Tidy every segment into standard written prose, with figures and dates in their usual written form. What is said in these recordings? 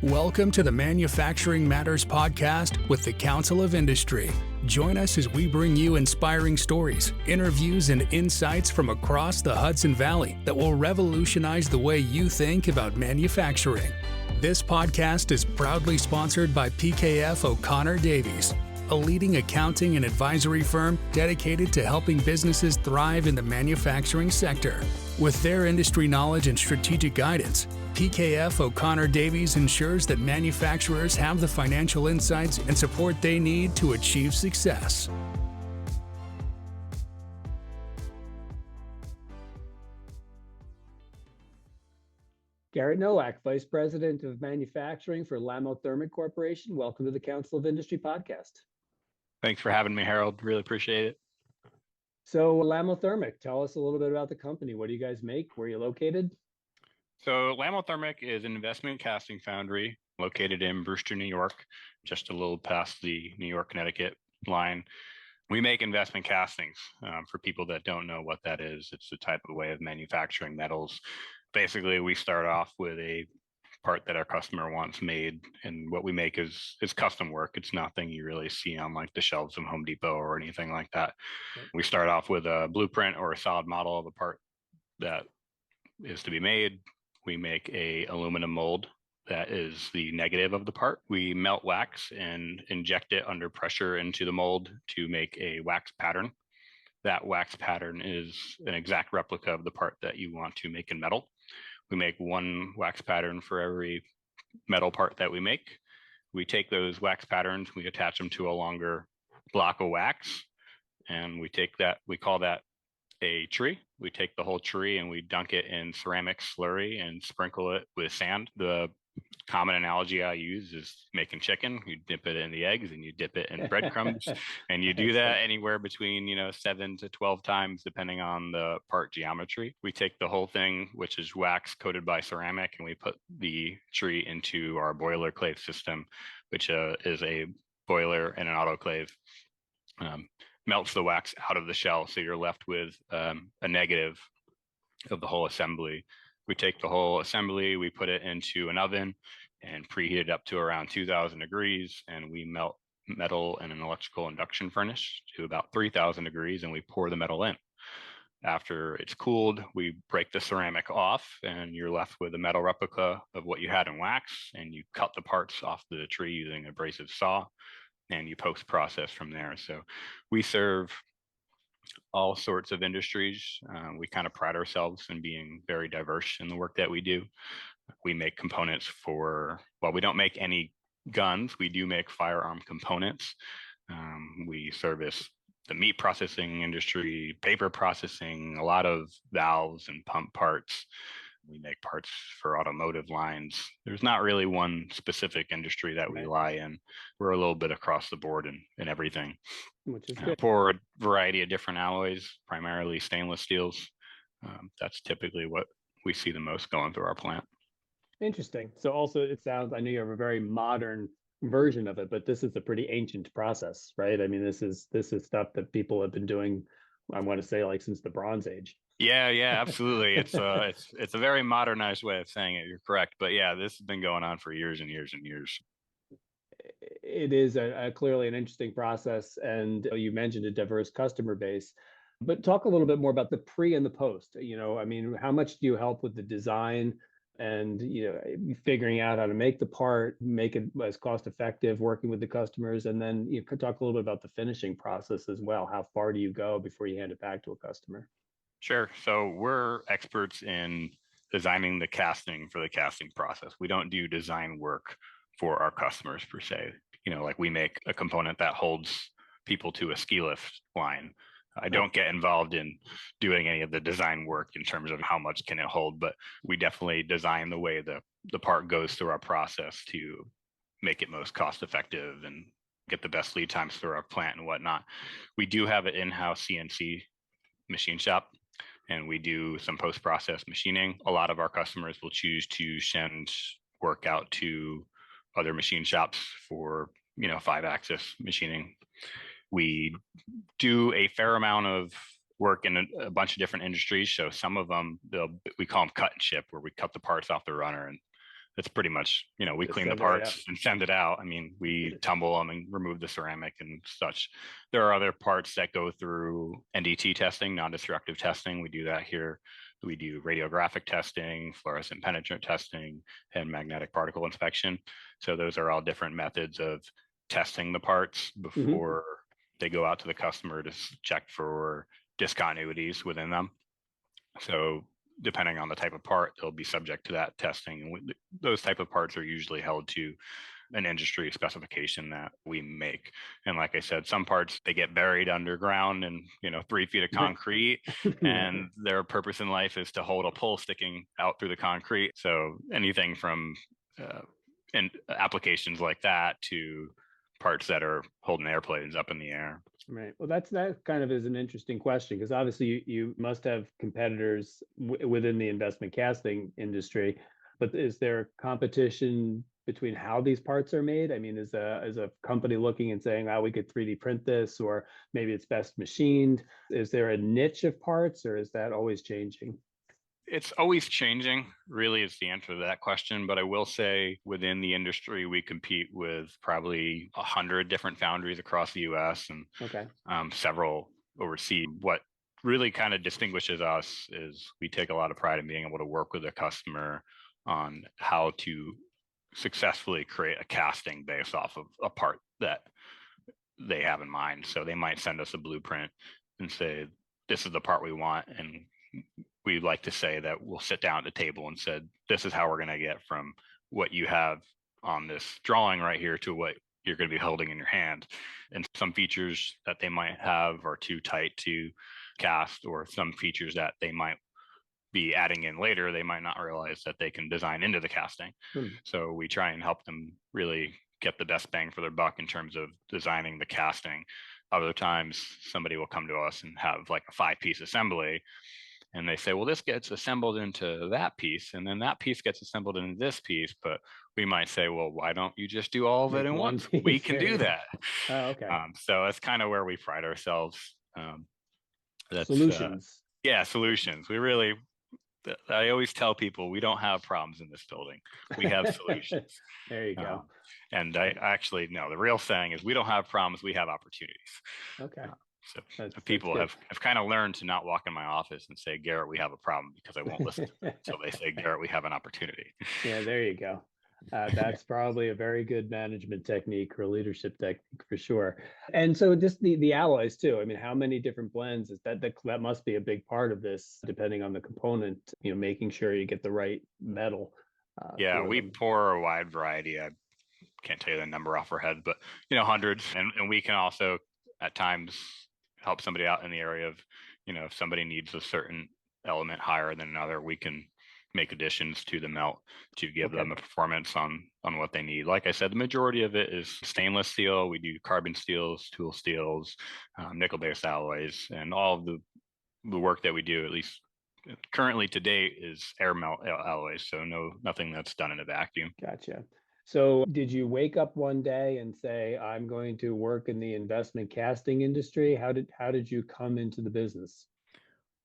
Welcome to the Manufacturing Matters podcast with the Council of Industry. Join us as we bring you inspiring stories, interviews, and insights from across the Hudson Valley that will revolutionize the way you think about manufacturing. This podcast is proudly sponsored by PKF O'Connor Davies, a leading accounting and advisory firm dedicated to helping businesses thrive in the manufacturing sector. With their industry knowledge and strategic guidance, PKF O'Connor Davies ensures that manufacturers have the financial insights and support they need to achieve success. Garrett Noach, Vice President of Manufacturing for Lammothermic Corporation. Welcome to the Council of Industry podcast. Thanks for having me, Harold. Really appreciate it. So Lammothermic, tell us a little bit about the company. What do you guys make? Where are you located? So Lammothermic is an investment casting foundry located in Brewster, New York, just a little past the New York, Connecticut line. We make investment castings. For people that don't know what that is, it's a type of way of manufacturing metals. Basically, we start off with a part that our customer wants made, and what we make is custom work. It's nothing you really see on like the shelves of Home Depot or anything like that. Okay. We start off with a blueprint or a solid model of a part that is to be made. We make a aluminum mold that is the negative of the part. We melt wax and inject it under pressure into the mold to make a wax pattern. That wax pattern is an exact replica of the part that you want to make in metal. We make one wax pattern for every metal part that we make. We take those wax patterns, we attach them to a longer block of wax, and we call that a tree. We take the whole tree and we dunk it in ceramic slurry and sprinkle it with sand. The common analogy I use is making chicken. You dip it in the eggs and you dip it in breadcrumbs, and you do that anywhere between 7 to 12 times depending on the part geometry. We take the whole thing, which is wax coated by ceramic, and we put the tree into our boiler clave system, which is a boiler and an autoclave. Melts the wax out of the shell, so you're left with a negative of the whole assembly. We take the whole assembly, we put it into an oven and preheat it up to around 2,000 degrees, and we melt metal in an electrical induction furnace to about 3,000 degrees, and we pour the metal in. After it's cooled, we break the ceramic off, and you're left with a metal replica of what you had in wax, and you cut the parts off the tree using an abrasive saw, and you post-process from there. So we serve all sorts of industries. We kind of pride ourselves in being very diverse in the work that we do. We make components we don't make any guns. We do make firearm components. We service the meat processing industry, paper processing, a lot of valves and pump parts. We make parts for automotive lines. There's not really one specific industry that we lie in. We're a little bit across the board in everything. Which is good. For a variety of different alloys, primarily stainless steels. That's typically what we see the most going through our plant. Interesting. So also it sounds, I know you have a very modern version of it, but this is a pretty ancient process, right? I mean, this is stuff that people have been doing, I want to say, like since the Bronze Age. Yeah, absolutely. It's a very modernized way of saying it. You're correct, but yeah, this has been going on for years and years and years. It is clearly an interesting process, and you mentioned a diverse customer base. But talk a little bit more about the pre and the post. I mean, how much do you help with the design and figuring out how to make the part, make it as cost effective, working with the customers, and then you could talk a little bit about the finishing process as well. How far do you go before you hand it back to a customer? Sure. So we're experts in designing the casting for the casting process. We don't do design work for our customers per se. Like we make a component that holds people to a ski lift line. I don't get involved in doing any of the design work in terms of how much can it hold, but we definitely design the way the part goes through our process to make it most cost effective and get the best lead times through our plant and whatnot. We do have an in-house CNC machine shop, and we do some post-process machining. A lot of our customers will choose to send work out to other machine shops for 5-axis machining. We do a fair amount of work in a bunch of different industries. So some of them, we call them cut and ship, where we cut the parts off the runner and it's pretty much, we Just clean the send it right out. parts and send it out. I mean, we tumble them and remove the ceramic and such. There are other parts that go through NDT testing, non-destructive testing. We do that here. We do radiographic testing, fluorescent penetrant testing, and magnetic particle inspection. So those are all different methods of testing the parts before they go out to the customer to check for discontinuities within them. So depending on the type of part, they'll be subject to that testing. And those type of parts are usually held to an industry specification that we make. And like I said, some parts, they get buried underground and 3 feet of concrete, and their purpose in life is to hold a pole sticking out through the concrete. So anything from and applications like that to parts that are holding airplanes up in the air. Right. Well, that kind of is an interesting question, because obviously you must have competitors within the investment casting industry, but is there competition between how these parts are made? I mean, is a company looking and saying, "Oh, we could 3D print this," or maybe it's best machined? Is there a niche of parts, or is that always changing? It's always changing, really, is the answer to that question. But I will say within the industry, we compete with probably 100 different foundries across the US and several overseas. What really kind of distinguishes us is we take a lot of pride in being able to work with a customer on how to successfully create a casting based off of a part that they have in mind. So they might send us a blueprint and say, "This is the part we want." And we like to say that we'll sit down at the table and said, "This is how we're going to get from what you have on this drawing right here to what you're going to be holding in your hand." And some features that they might have are too tight to cast, or some features that they might be adding in later, they might not realize that they can design into the casting. So we try and help them really get the best bang for their buck in terms of designing the casting. Other times somebody will come to us and have like a 5-piece assembly, and they say, "Well, this gets assembled into that piece, and then that piece gets assembled into this piece." But we might say, "Well, why don't you just do all of it in one? We can do that." Oh, okay. So that's kind of where we pride ourselves. That's solutions. Solutions. I always tell people we don't have problems in this building. We have solutions. There you go. And I actually, no, the real saying is we don't have problems, we have opportunities. Okay. So people have kind of learned to not walk in my office and say, "Garrett, we have a problem," because I won't listen to them. So they say, "Garrett, we have an opportunity." Yeah, there you go. That's probably a very good management technique or leadership technique for sure. And so just the alloys too. I mean, how many different blends is that must be a big part of this, depending on the component, making sure you get the right metal. Yeah, we pour a wide variety. I can't tell you the number off our head, but hundreds. And we can also at times help somebody out in the area of, if somebody needs a certain element higher than another, we can make additions to the melt to give them a performance on what they need. Like I said, the majority of it is stainless steel. We do carbon steels, tool steels, nickel-based alloys, and all of the work that we do, at least currently to date, is air melt alloys. So nothing that's done in a vacuum. Gotcha. So did you wake up one day and say, "I'm going to work in the investment casting industry"? How did you come into the business?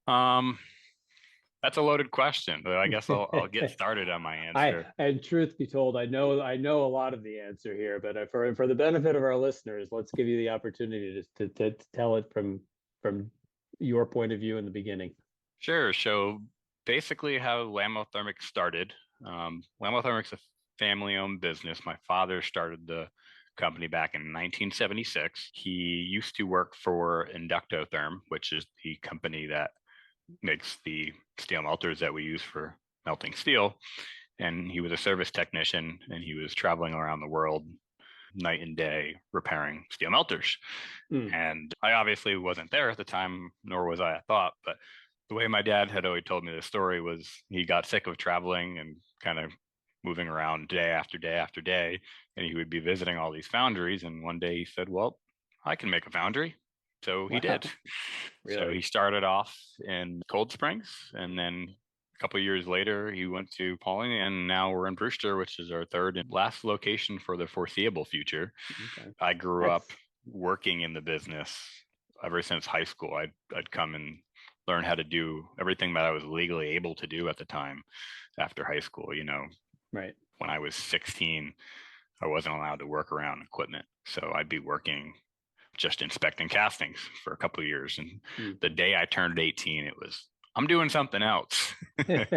That's a loaded question, but I guess I'll get started on my answer. And truth be told, I know a lot of the answer here, but for the benefit of our listeners, let's give you the opportunity to tell it from your point of view in the beginning. Sure. So basically, how Lammothermic started. Lammothermic's a family-owned business. My father started the company back in 1976. He used to work for Inductotherm, which is the company that makes the steel melters that we use for melting steel. And he was a service technician, and he was traveling around the world night and day repairing steel melters. And I obviously wasn't there at the time, nor was I thought, but the way my dad had always told me the story was he got sick of traveling and kind of moving around day after day after day, and he would be visiting all these foundries. And one day he said, "Well, I can make a foundry." So he did. Really? So he started off in Cold Springs, and then a couple of years later, he went to Pauling, and now we're in Brewster, which is our third and last location for the foreseeable future. I grew up working in the business ever since high school. I'd come and learn how to do everything that I was legally able to do at the time after high school, Right. When I was 16, I wasn't allowed to work around equipment. So I'd be working just inspecting castings for a couple of years. And Mm. the day I turned 18, it was, I'm doing something else. I And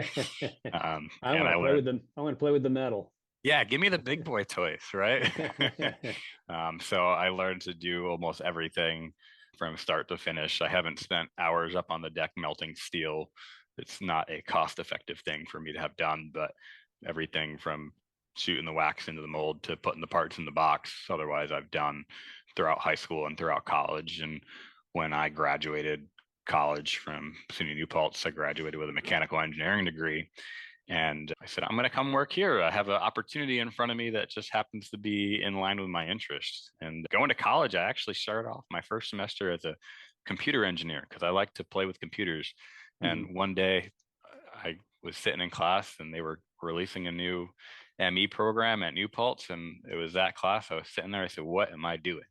want I to play learned, with them. I want to play with the metal. yeah, give me the big boy toys, right? So I learned to do almost everything from start to finish. I haven't spent hours up on the deck melting steel. It's not a cost effective thing for me to have done, but everything from shooting the wax into the mold to putting the parts in the box. Otherwise, I've done throughout high school and throughout college. And when I graduated college from SUNY New Paltz, I graduated with a mechanical engineering degree. And I said, I'm going to come work here. I have an opportunity in front of me that just happens to be in line with my interests. And going to college, I actually started off my first semester as a computer engineer because I like to play with computers. And one day I was sitting in class and they were releasing a new ME program at New Paltz. And it was that class. I was sitting there. I said, what am I doing?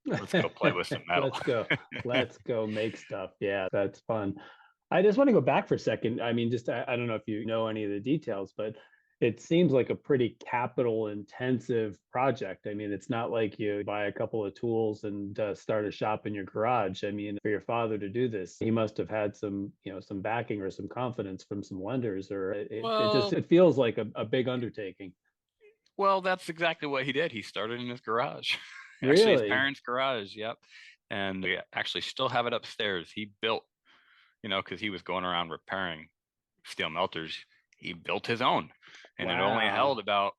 Let's go play with some metal. Let's go. Let's go make stuff. Yeah, that's fun. I just want to go back for a second. I mean, just I don't know if you know any of the details, but it seems like a pretty capital intensive project. I mean, it's not like you buy a couple of tools and start a shop in your garage. I mean, for your father to do this, he must have had some, some backing or some confidence from some lenders, or it feels like a big undertaking. Well, that's exactly what he did. He started in his garage, actually his Really? parents' garage. Yep. And we actually still have it upstairs. He built, because he was going around repairing steel melters, he built his own. And it only held Wow. about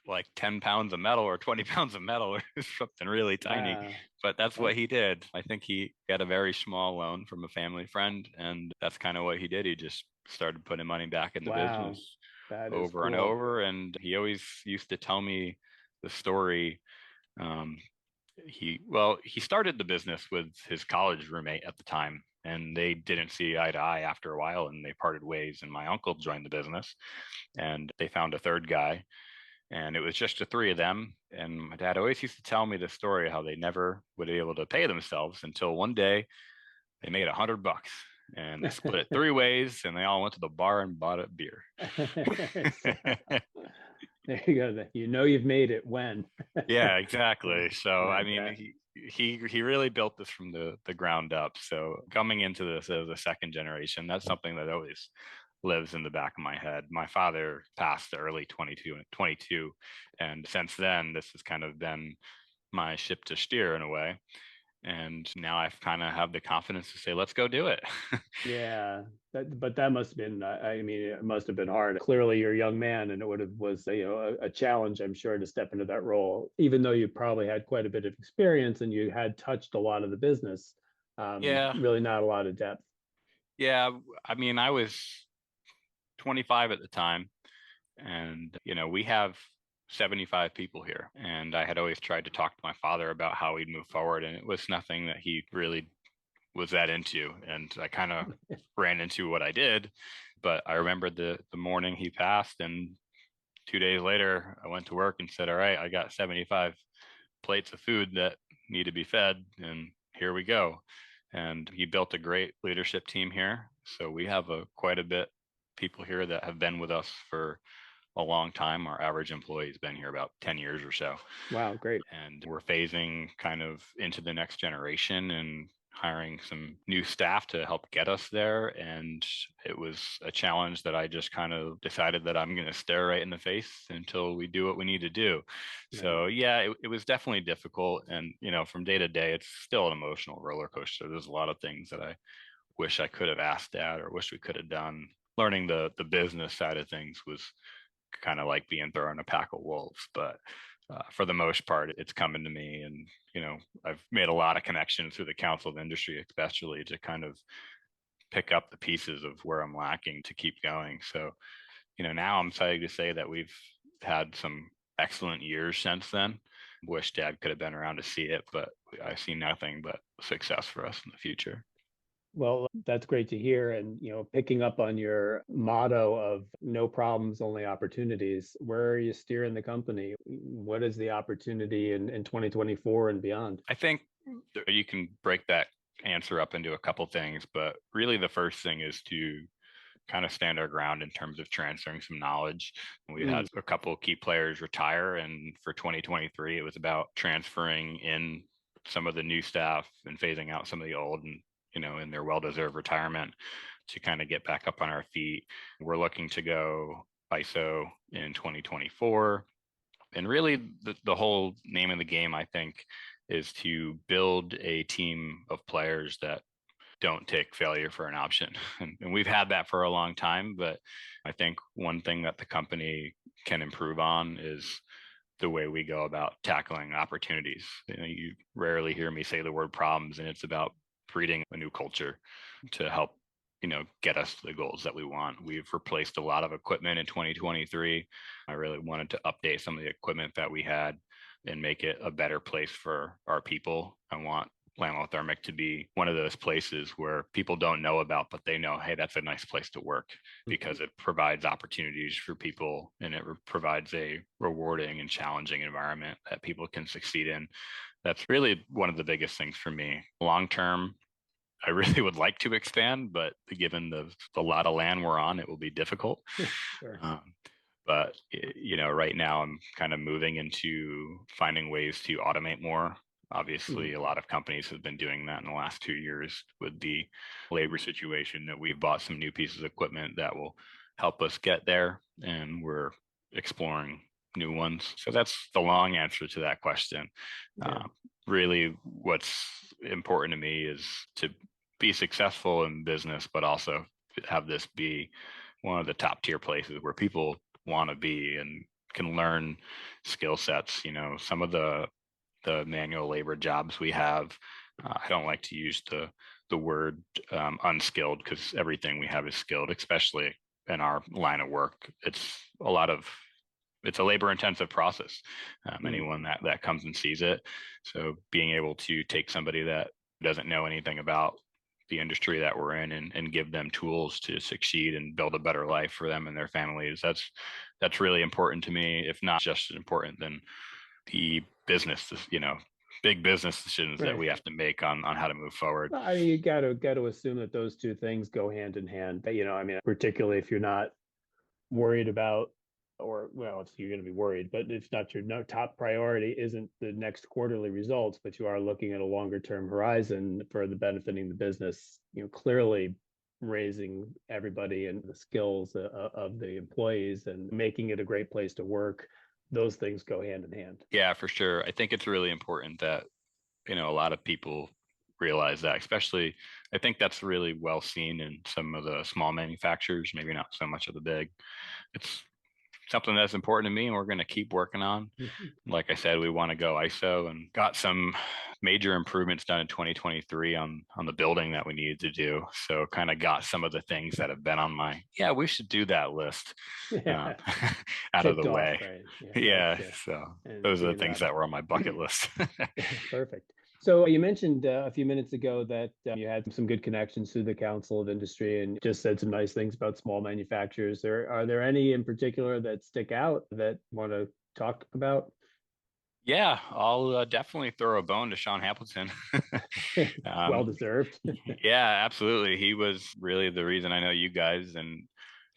like 10 pounds of metal or 20 pounds of metal or something really tiny. Wow. But that's what he did. I think he got a very small loan from a family friend. And that's kind of what he did. He just started putting money back in the Wow. business That is over and cool. over. And he always used to tell me the story. Um, he started the business with his college roommate at the time, and they didn't see eye to eye after a while, and they parted ways. And my uncle joined the business, and they found a third guy, and it was just the three of them. And my dad always used to tell me the story how they never would be able to pay themselves until one day they made $100 and they split it three ways and they all went to the bar and bought a beer. There you go. You've made it when. Yeah, exactly. So I Like mean, that. he really built this from the ground up. So coming into this as a second generation, that's something that always lives in the back of my head. My father passed early 22, and since then this has kind of been my ship to steer in a way. And now I've kind of have the confidence to say, let's go do it. Yeah, but that must have been. I mean, it must have been hard. Clearly, you're a young man, and it was a challenge, I'm sure, to step into that role. Even though you probably had quite a bit of experience and you had touched a lot of the business, Yeah. really not a lot of depth. Yeah. I mean, I was 25 at the time, and we have 75 people here, and I had always tried to talk to my father about how we'd move forward, and it was nothing that he really was that into. And I kind of ran into what I did. But I remembered the morning he passed, and 2 days later I went to work and said, all right, I got 75 plates of food that need to be fed, and here we go. And he built a great leadership team here, so we have quite a bit people here that have been with us for a long time. Our average employee has been here about 10 years or so. Wow, great. And we're phasing kind of into the next generation and hiring some new staff to help get us there. And it was a challenge that I just kind of decided that I'm going to stare right in the face until we do what we need to do. Right. So yeah, it was definitely difficult. And, from day to day, it's still an emotional roller coaster. There's a lot of things that I wish I could have asked Dad or wish we could have done. Learning the business side of things was kind of like being thrown in a pack of wolves, but for the most part, it's coming to me. And, I've made a lot of connections through the council of industry, especially to kind of pick up the pieces of where I'm lacking to keep going. So, now I'm excited to say that we've had some excellent years since then. Wish Dad could have been around to see it, but I see nothing but success for us in the future. Well, that's great to hear. And, picking up on your motto of no problems, only opportunities, where are you steering the company? What is the opportunity in 2024 and beyond? I think you can break that answer up into a couple things, but really the first thing is to kind of stand our ground in terms of transferring some knowledge. We Mm. had a couple of key players retire, and for 2023, it was about transferring in some of the new staff and phasing out some of the old, and in their well-deserved retirement, to kind of get back up on our feet. We're looking to go ISO in 2024. And really, the whole name of the game, I think, is to build a team of players that don't take failure for an option. And we've had that for a long time, but I think one thing that the company can improve on is the way we go about tackling opportunities. You rarely hear me say the word problems, and it's about breeding a new culture to help get us to the goals that we want. We've replaced a lot of equipment in 2023. I really wanted to update some of the equipment that we had and make it a better place for our people. I want Lammothermic to be one of those places where people don't know about, but they know, hey, that's a nice place to work, because it provides opportunities for people, and it provides a rewarding and challenging environment that people can succeed in. That's really one of the biggest things for me. Long term, I really would like to expand, but given the lot of land we're on, it will be difficult. Sure. But right now I'm kind of moving into finding ways to automate more. Obviously, a lot of companies have been doing that in the last 2 years with the labor situation. That we've bought some new pieces of equipment that will help us get there, and we're exploring new ones. So that's the long answer to that question. Yeah. Really, what's important to me is to be successful in business, but also have this be one of the top tier places where people want to be and can learn skill sets. Some of the manual labor jobs we have, I don't like to use the word unskilled, because everything we have is skilled, especially in our line of work. It's a labor intensive process. Anyone that comes and sees it. So being able to take somebody that doesn't know anything about the industry that we're in and give them tools to succeed and build a better life for them and their families, that's really important to me. If not just as important than the business, big business decisions that we have to make on how to move forward. I mean, you got to assume that those two things go hand in hand. But, particularly if you're not worried about, or well, if you're going to be worried, but if not, your top priority isn't the next quarterly results, but you are looking at a longer term horizon for the benefiting the business. Clearly raising everybody and the skills of the employees and making it a great place to work. Those things go hand in hand. Yeah, for sure. I think it's really important that a lot of people realize that, especially I think that's really well seen in some of the small manufacturers, maybe not so much of the big. It's something that's important to me, and we're going to keep working on. Like I said, we want to go ISO, and got some major improvements done in 2023 on the building that we needed to do. So kind of got some of the things that have been on my, we should do that list out of the way. Right? Yeah. So those are the things that were on my bucket list. Perfect. So you mentioned a few minutes ago that you had some good connections through the Council of Industry and just said some nice things about small manufacturers. Are there any in particular that stick out that you want to talk about? Yeah, I'll definitely throw a bone to Sean Hamilton. Well deserved. Yeah, absolutely. He was really the reason I know you guys. And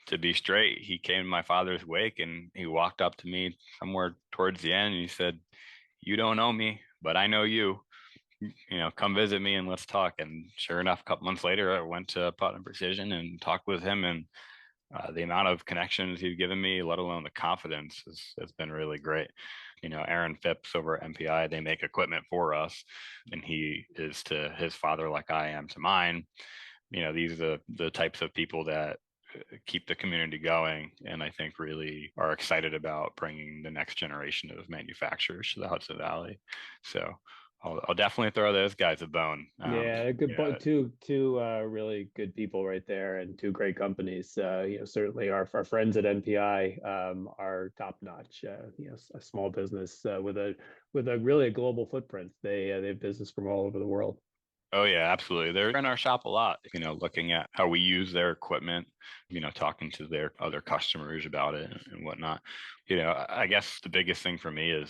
to be straight, he came to my father's wake and he walked up to me somewhere towards the end and he said, "You don't know me, but I know you. Come visit me and let's talk." And sure enough, a couple months later, I went to Putnam Precision and talked with him, and the amount of connections he's given me, let alone the confidence, has been really great. Aaron Phipps over at MPI, they make equipment for us, and he is to his father like I am to mine. These are the types of people that keep the community going, and I think really are excited about bringing the next generation of manufacturers to the Hudson Valley. So I'll definitely throw those guys a bone. Yeah, good point. Two really good people right there, and two great companies. Certainly our friends at NPI are top notch. A small business with a really a global footprint. They have business from all over the world. Oh yeah, absolutely. They're in our shop a lot, looking at how we use their equipment, talking to their other customers about it and whatnot. I guess the biggest thing for me is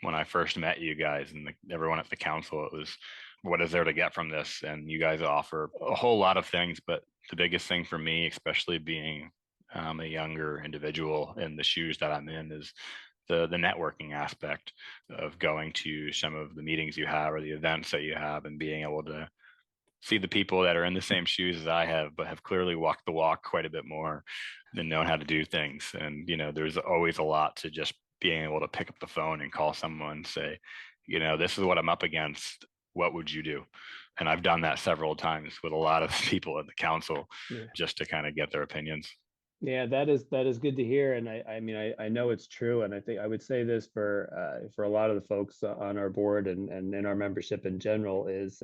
when I first met you guys and everyone at the council, it was what is there to get from this? And you guys offer a whole lot of things, but the biggest thing for me, especially being a younger individual in the shoes that I'm in, is the networking aspect of going to some of the meetings you have or the events that you have and being able to see the people that are in the same shoes as I have, but have clearly walked the walk quite a bit more and know how to do things. And, there's always a lot to just being able to pick up the phone and call someone and say, this is what I'm up against. What would you do? And I've done that several times with a lot of people at the council, just to kind of get their opinions. Yeah, that is good to hear, and I mean I know it's true, and I think I would say this for a lot of the folks on our board and in our membership in general is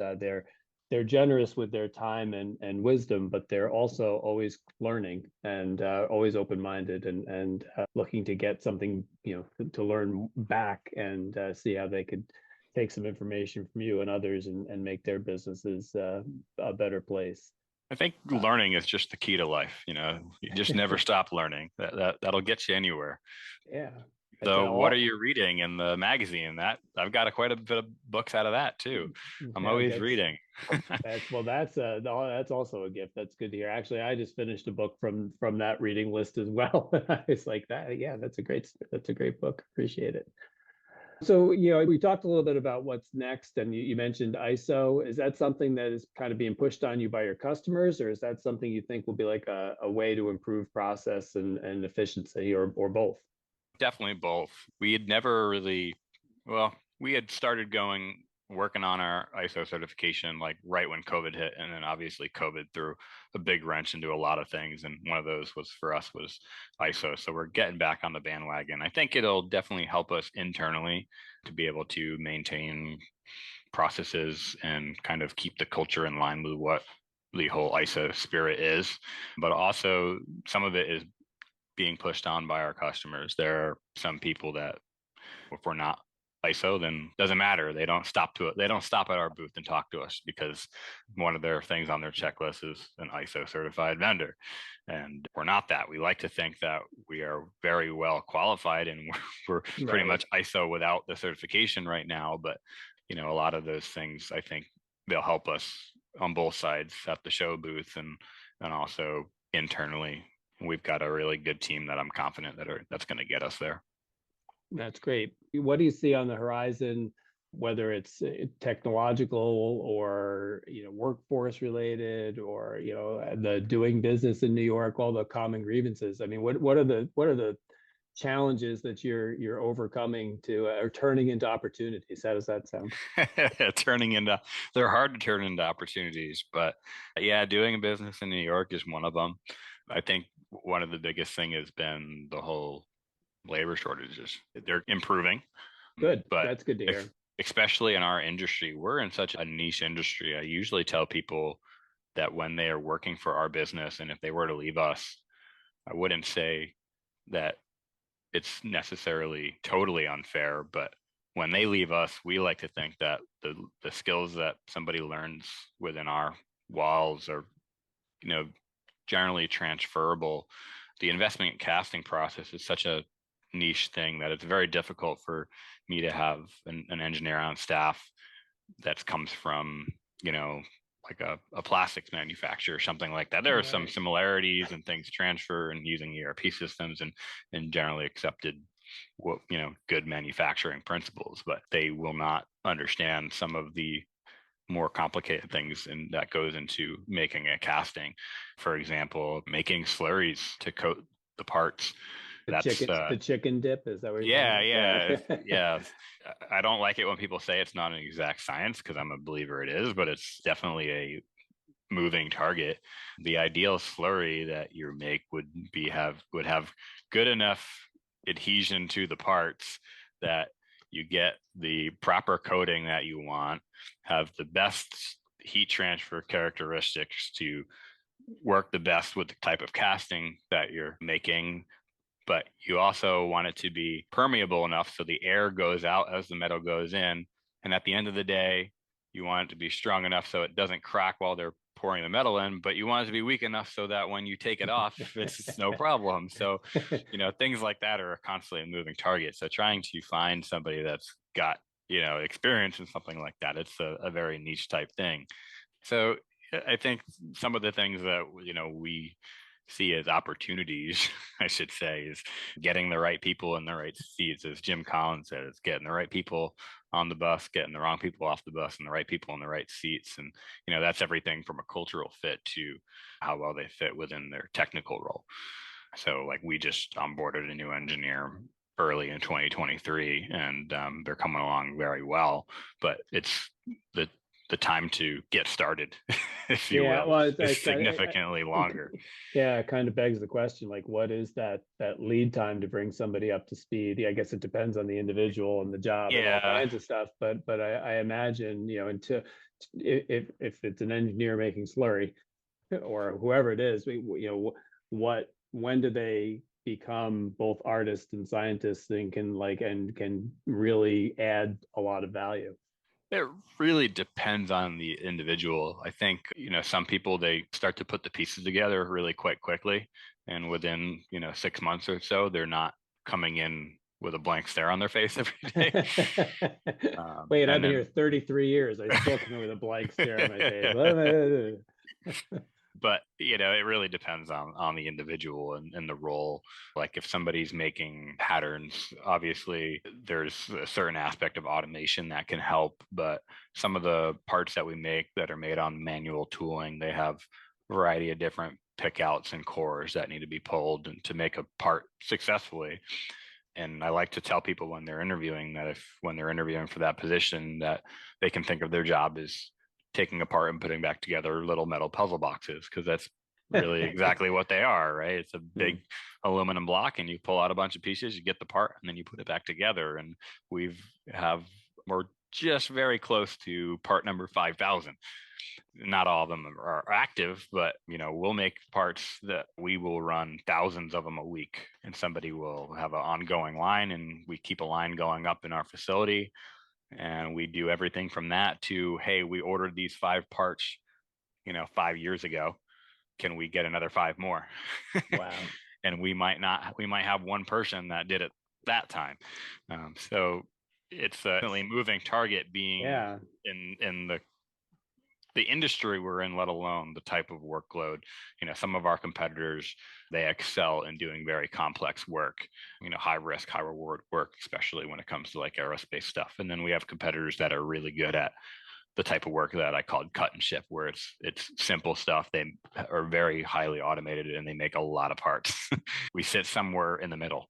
they're generous with their time and wisdom, but they're also always learning and always open-minded and looking to get something to learn back and see how they could take some information from you and others and make their businesses a better place. I think learning is just the key to life. You just never stop learning. That'll get you anywhere. Yeah. So what are you reading in the magazine? That I've got quite a bit of books out of that too. I'm always reading. That's also a gift. That's good to hear. Actually, I just finished a book from that reading list as well. It's like that. Yeah, that's a great book. Appreciate it. So, we talked a little bit about what's next, and you mentioned ISO. Is that something that is kind of being pushed on you by your customers, or is that something you think will be like a way to improve process and efficiency, or both? Definitely both. We had never really, we had started working on our ISO certification like right when COVID hit, and then obviously COVID threw a big wrench into a lot of things, and one of those was for us was ISO. So we're getting back on the bandwagon. I think it'll definitely help us internally to be able to maintain processes and kind of keep the culture in line with what the whole ISO spirit is. But also some of it is being pushed on by our customers. There are some people that if we're not ISO, then doesn't matter. They don't stop at our booth and talk to us because one of their things on their checklist is an ISO certified vendor. And we're not that. We like to think that we are very well qualified and we're pretty much ISO without the certification right now. But, a lot of those things, I think they'll help us on both sides at the show booth and also internally. We've got a really good team that I'm confident that's going to get us there. That's great. What do you see on the horizon, whether it's technological or workforce related or the doing business in New York, all the common grievances? I mean, what are the challenges that you're overcoming or turning into opportunities? How does that sound? They're hard to turn into opportunities, but yeah, doing business in New York is one of them. I think one of the biggest thing has been the whole labor shortages. They're improving. Good. But that's good to hear. Especially in our industry, we're in such a niche industry. I usually tell people that when they are working for our business, and if they were to leave us, I wouldn't say that it's necessarily totally unfair, but when they leave us, we like to think that the skills that somebody learns within our walls are, generally transferable. The investment casting process is such a niche thing that it's very difficult for me to have an engineer on staff that comes from, like a plastics manufacturer or something like that. There are some similarities and things transfer and using ERP systems and generally accepted, good manufacturing principles, but they will not understand some of the more complicated things and that goes into making a casting. For example, making slurries to coat the parts. The chicken dip, is that what you're yeah. I don't like it when people say it's not an exact science because I'm a believer it is, but it's definitely a moving target. The ideal slurry that you make would have good enough adhesion to the parts that you get the proper coating that you want, have the best heat transfer characteristics to work the best with the type of casting that you're making. But you also want it to be permeable enough so the air goes out as the metal goes in. And at the end of the day, you want it to be strong enough so it doesn't crack while they're pouring the metal in, but you want it to be weak enough so that when you take it off, it's no problem. So, things like that are constantly a moving target. So trying to find somebody that's got experience in something like that. It's a very niche type thing. So I think some of the things that, we see as opportunities, I should say, is getting the right people in the right seats, as Jim Collins says, getting the right people on the bus, getting the wrong people off the bus, and the right people in the right seats. And, that's everything from a cultural fit to how well they fit within their technical role. So like we just onboarded a new engineer early in 2023, and they're coming along very well, but it's the time to get started, if you will, well, is significantly longer. Yeah, it kind of begs the question, like, what is that lead time to bring somebody up to speed? I guess it depends on the individual and the job and all kinds of stuff. But I imagine, until if it's an engineer making slurry or whoever it is, when do they become both artists and scientists and can really add a lot of value? It really depends on the individual. I think, some people, they start to put the pieces together really quite quickly. And within, 6 months or so, they're not coming in with a blank stare on their face every day. Wait, I've been here 33 years. I still come in with a blank stare on my face. But, it really depends on the individual and the role. Like if somebody's making patterns, obviously there's a certain aspect of automation that can help. But some of the parts that we make that are made on manual tooling, they have a variety of different pickouts and cores that need to be pulled and to make a part successfully. And I like to tell people when they're interviewing that when they're interviewing for that position, that they can think of their job as taking apart and putting back together little metal puzzle boxes, because that's really exactly what they are, right? It's a big aluminum block, and you pull out a bunch of pieces, you get the part, and then you put it back together. And we're just very close to part number 5,000. Not all of them are active, but we'll make parts that we will run thousands of them a week, and somebody will have an ongoing line, and we keep a line going up in our facility. And we do everything from that to, hey, we ordered these 5 parts, 5 years ago. Can we get another 5 more? Wow. And we might have one person that did it that time. So it's definitely a moving target being in the industry we're in, let alone the type of workload. Some of our competitors, they excel in doing very complex work, high risk, high reward work, especially when it comes to like aerospace stuff. And then we have competitors that are really good at the type of work that I called cut and ship, where it's simple stuff. They are very highly automated and they make a lot of parts. We sit somewhere in the middle,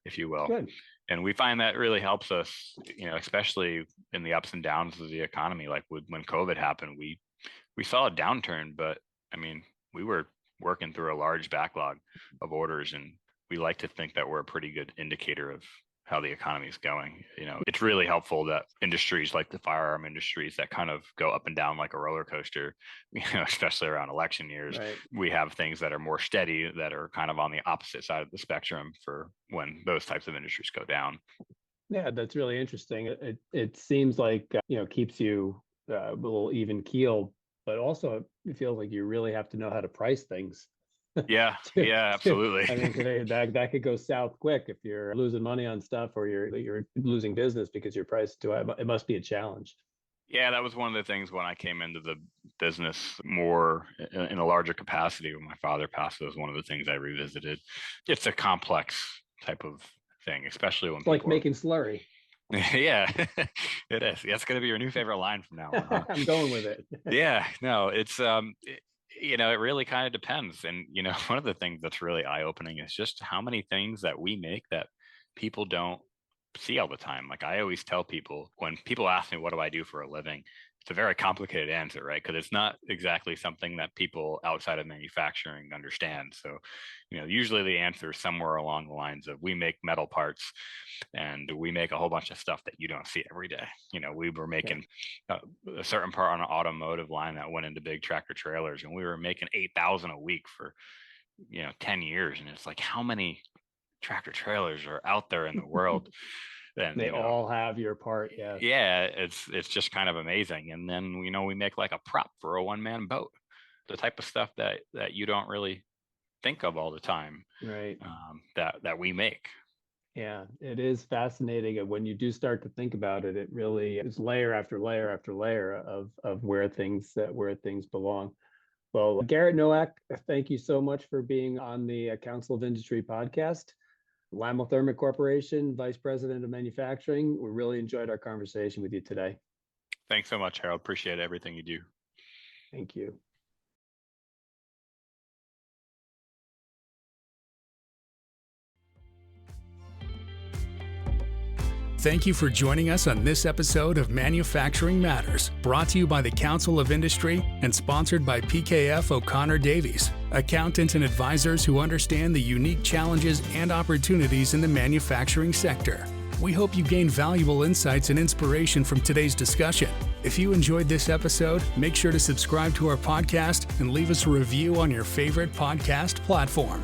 if you will. Good. And we find that really helps us, especially in the ups and downs of the economy. Like when COVID happened, we saw a downturn, but I mean, we were working through a large backlog of orders, and we like to think that we're a pretty good indicator of how the economy is going. It's really helpful that industries like the firearm industries that kind of go up and down like a roller coaster, especially around election years, right. We have things that are more steady, that are kind of on the opposite side of the spectrum for when those types of industries go down. Yeah, that's really interesting. It seems like, keeps you a little even keel, but also it feels like you really have to know how to price things. Yeah, absolutely. I mean, that could go south quick if you're losing money on stuff or you're losing business because your price is too high. It must be a challenge. Yeah, that was one of the things when I came into the business more in a larger capacity. When my father passed, it was one of the things I revisited. It's a complex type of thing, especially when it's like making slurry. Yeah, it is. That's going to be your new favorite line from now on. Huh? I'm going with it. Yeah, no, it's it really kind of depends. And one of the things that's really eye-opening is just how many things that we make that people don't see all the time. Like I always tell people, when people ask me what do I do for a living, it's a very complicated answer, right? Because it's not exactly something that people outside of manufacturing understand. So usually the answer is somewhere along the lines of, we make metal parts and we make a whole bunch of stuff that you don't see every day. We were making a certain part on an automotive line that went into big tractor trailers, and we were making 8,000 a week for 10 years. And it's like, how many tractor trailers are out there in the world? And they all have your part. Yeah, it's just kind of amazing. And then we make like a prop for a one-man boat, the type of stuff that you don't really think of all the time, right? That we make. Yeah, it is fascinating. And when you do start to think about it, it really is layer after layer after layer of where things belong. Well, Garrett Noach, thank you so much for being on the Council of Industry podcast. Lammothermic Corporation, Vice President of Manufacturing. We really enjoyed our conversation with you today. Thanks so much, Harold. Appreciate everything you do. Thank you. Thank you for joining us on this episode of Manufacturing Matters, brought to you by the Council of Industry and sponsored by PKF O'Connor Davies, accountants and advisors who understand the unique challenges and opportunities in the manufacturing sector. We hope you gained valuable insights and inspiration from today's discussion. If you enjoyed this episode, make sure to subscribe to our podcast and leave us a review on your favorite podcast platform.